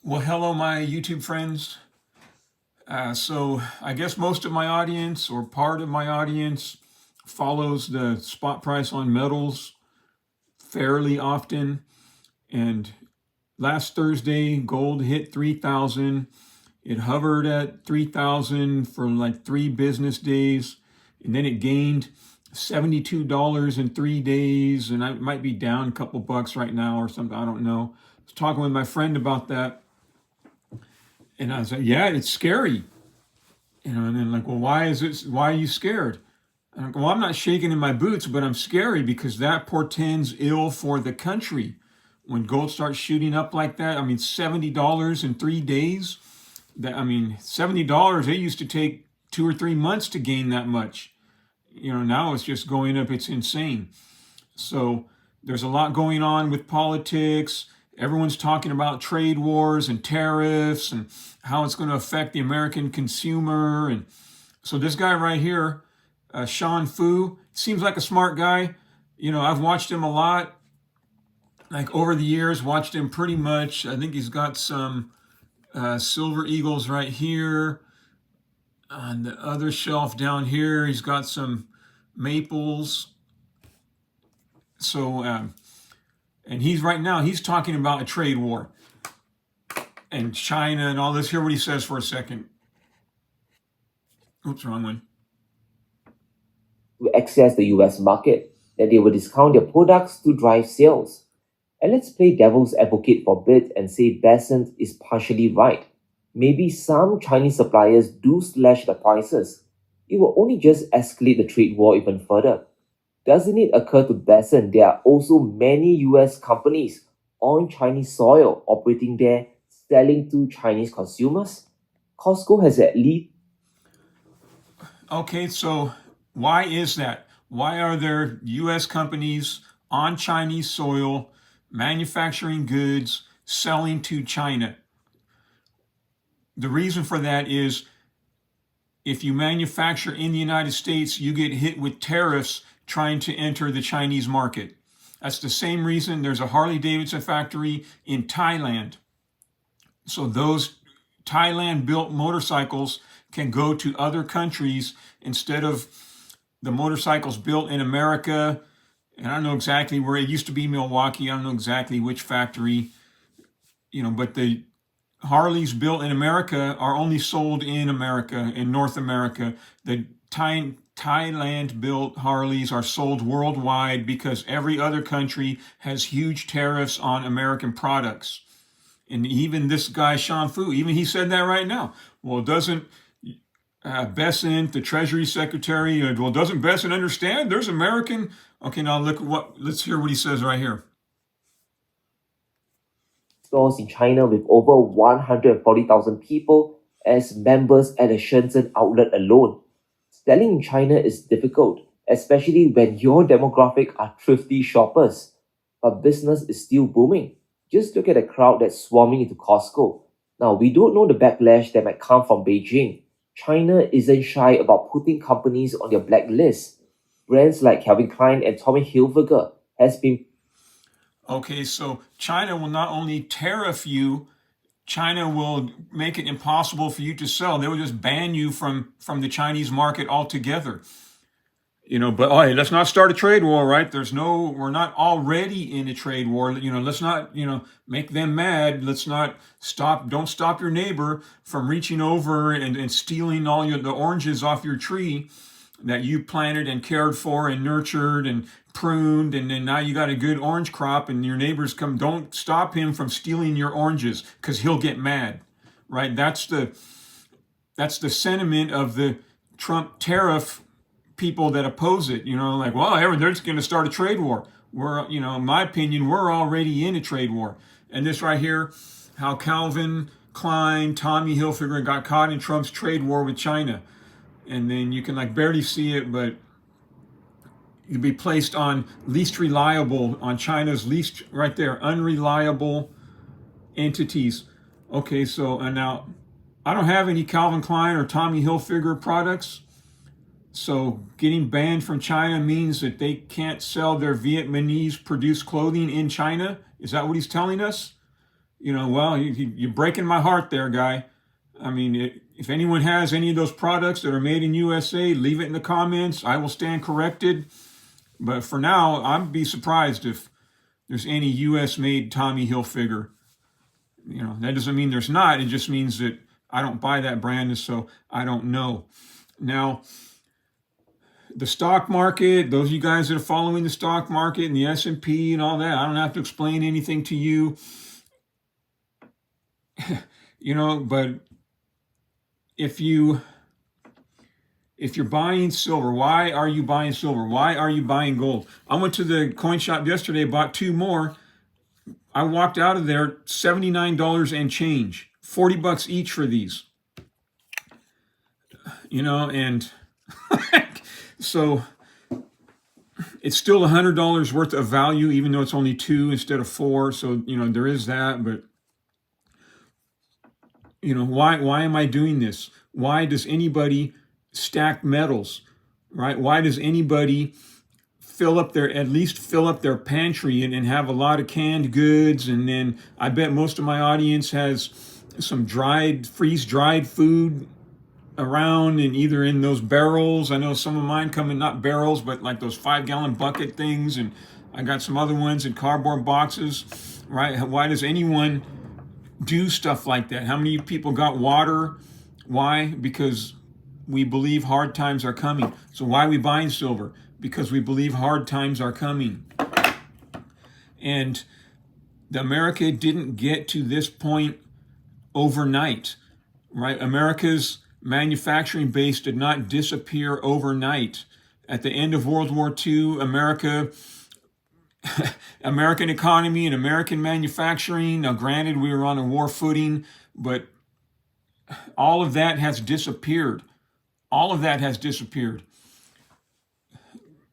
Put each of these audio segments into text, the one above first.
Well, hello, my YouTube friends. So I guess most of my audience or part of my audience follows the spot price on metals fairly often. And last Thursday, gold hit 3,000. It hovered at 3,000 for like 3 business days. And then it gained $72 in 3 days. And I might be down a couple bucks right now or something. I don't know. I was talking with my friend about that. And I was like, yeah, it's scary. And then like, well, why are you scared? And I'm like, well, I'm not shaking in my boots, but I'm scary because that portends ill for the country. When gold starts shooting up like that, I mean, $70 in 3 days. $70, it used to take 2 or 3 months to gain that much. Now it's just going up. It's insane. So there's a lot going on with politics. Everyone's talking about trade wars and tariffs and how it's going to affect the American consumer. And so this guy right here, Sean Fu, seems like a smart guy. I've watched him a lot, like over the years, watched him pretty much. I think he's got some Silver Eagles right here. On the other shelf down here, he's got some maples. So, and he's talking about a trade war and China and all this. Hear what he says for a second. Oops, wrong one. To access the US market, that they will discount their products to drive sales. And let's play devil's advocate for a bit and say Besant is partially right. Maybe some Chinese suppliers do slash the prices. It will only just escalate the trade war even further. Doesn't it occur to Besant there are also many US companies on Chinese soil operating there selling to Chinese consumers? Costco has at least Okay, so why is that? Why are there US companies on Chinese soil manufacturing goods selling to China? The reason for that is if you manufacture in the United States, you get hit with tariffs trying to enter the Chinese market. That's the same reason there's a Harley Davidson factory in Thailand. So those Thailand built motorcycles can go to other countries instead of the motorcycles built in America. And I don't know exactly where it used to be, Milwaukee. I don't know exactly which factory, but the Harleys built in America are only sold in America, in North America. The Thailand built Harleys are sold worldwide because every other country has huge tariffs on American products. And even this guy, Sean Fu, even he said that right now. Well, doesn't Bessent, the Treasury Secretary, doesn't Bessent understand? There's American. Okay, now let's hear what he says right here. stores in China with over 140,000 people as members at the Shenzhen outlet alone. Selling in China is difficult, especially when your demographic are thrifty shoppers. But business is still booming. Just look at the crowd that's swarming into Costco. Now, we don't know the backlash that might come from Beijing. China isn't shy about putting companies on their blacklist. Brands like Calvin Klein and Tommy Hilfiger has been Okay, so China will not only tariff you, China will make it impossible for you to sell. They will just ban you from the Chinese market altogether. But hey, let's not start a trade war, right? We're not already in a trade war. Let's not, make them mad. Don't stop your neighbor from reaching over and stealing the oranges off your tree that you planted and cared for and nurtured and pruned, and then now you got a good orange crop and your neighbors come. Don't stop him from stealing your oranges because he'll get mad, right? That's the sentiment of the Trump tariff people that oppose it. Like, well, they're just going to start a trade war. In my opinion, we're already in a trade war. And this right here, how Calvin Klein, Tommy Hilfiger got caught in Trump's trade war with China. And then you can like barely see it, but you'll be placed on least reliable, on China's least, right there, unreliable entities. Okay, so and now I don't have any Calvin Klein or Tommy Hilfiger products. So getting banned from China means that they can't sell their Vietnamese produced clothing in China. Is that what he's telling us? well, you're breaking my heart there, guy. I mean, if anyone has any of those products that are made in USA, leave it in the comments. I will stand corrected. But for now, I'd be surprised if there's any US made Tommy Hilfiger. That doesn't mean there's not. It just means that I don't buy that brand, and so I don't know. Now, the stock market, those of you guys that are following the stock market and the S&P and all that, I don't have to explain anything to you. But if you're buying silver, why are you buying silver? Why are you buying gold? I went to the coin shop yesterday, bought 2 more. I walked out of there $79 and change, $40 each for these. And so it's still $100 worth of value, even though it's only 2 instead of 4. So, there is that. But, why am I doing this? Why does anybody stack metals, right? Why does anybody at least fill up their pantry and have a lot of canned goods? And then I bet most of my audience has some freeze-dried food around, and either in those barrels. I know some of mine come in not barrels, but like those 5-gallon bucket things. And I got some other ones in cardboard boxes, right? Why does anyone do stuff like that? How many people got water? Why? Because we believe hard times are coming. So why are we buying silver? Because we believe hard times are coming. And America didn't get to this point overnight, right? America's manufacturing base did not disappear overnight. At the end of World War II, American economy and American manufacturing, now granted we were on a war footing, but all of that has disappeared. All of that has disappeared.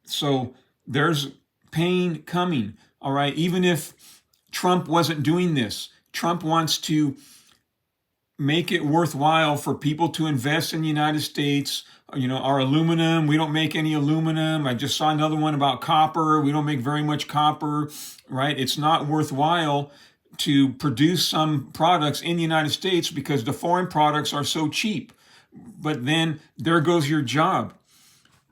So there's pain coming, all right? Even if Trump wasn't doing this, Trump wants to make it worthwhile for people to invest in the United States. Our aluminum, we don't make any aluminum. I just saw another one about copper. We don't make very much copper, right? It's not worthwhile to produce some products in the United States because the foreign products are so cheap. But then there goes your job,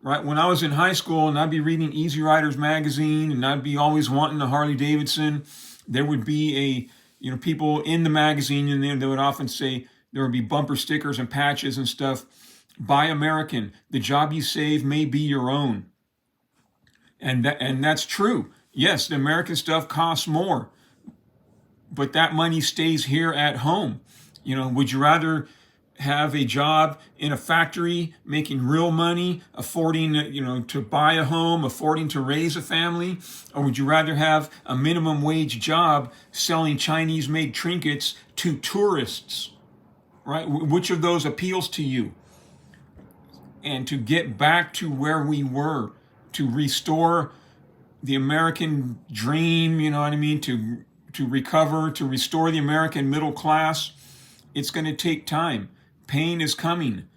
right? When I was in high school and I'd be reading Easy Riders magazine and I'd be always wanting a Harley Davidson, there would be people in the magazine, and they would often say, there would be bumper stickers and patches and stuff. Buy American. The job you save may be your own. And that's true. Yes, the American stuff costs more, but that money stays here at home. Would you rather have a job in a factory making real money, affording, to buy a home, affording to raise a family? Or would you rather have a minimum wage job selling Chinese made trinkets to tourists, right? Which of those appeals to you? And to get back to where we were, to restore the American dream, to recover, to restore the American middle class, it's going to take time. Pain is coming.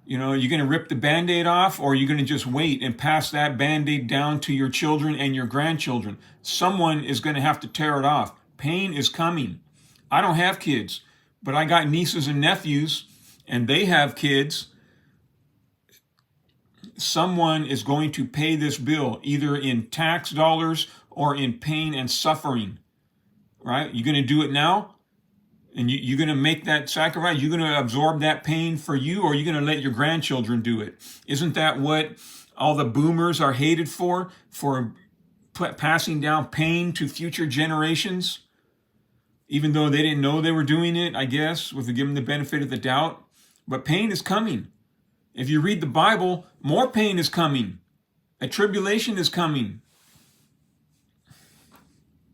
You're going to rip the Band-Aid off, or you're going to just wait and pass that Band-Aid down to your children and your grandchildren. Someone is going to have to tear it off. Pain is coming. I don't have kids, but I got nieces and nephews, and they have kids. Someone is going to pay this bill, either in tax dollars or in pain and suffering, right? You're going to do it now? And you're going to make that sacrifice? You're going to absorb that pain for you, or you're going to let your grandchildren do it? Isn't that what all the boomers are hated for passing down pain to future generations? Even though they didn't know they were doing it, I guess, with giving the benefit of the doubt. But pain is coming. If you read the Bible, more pain is coming. A tribulation is coming.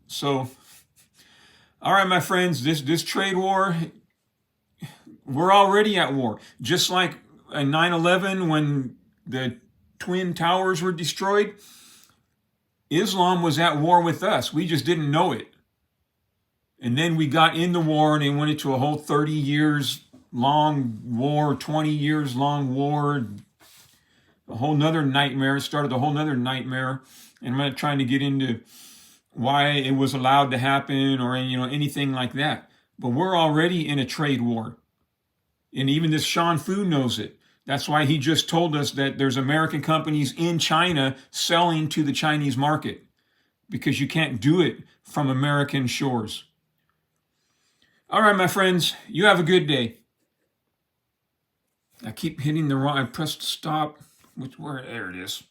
So, all right, my friends, this trade war, we're already at war. Just like in 9/11 when the Twin Towers were destroyed, Islam was at war with us. We just didn't know it. And then we got in the war, and they went into a whole 30 years long war, 20 years long war, a whole nother nightmare. It started a whole nother nightmare. And I'm not trying to get into why it was allowed to happen or anything like that. But we're already in a trade war. And even this Sean Fu knows it. That's why he just told us that there's American companies in China selling to the Chinese market, because you can't do it from American shores. All right, my friends, you have a good day. I keep hitting the wrong, I pressed stop, there it is.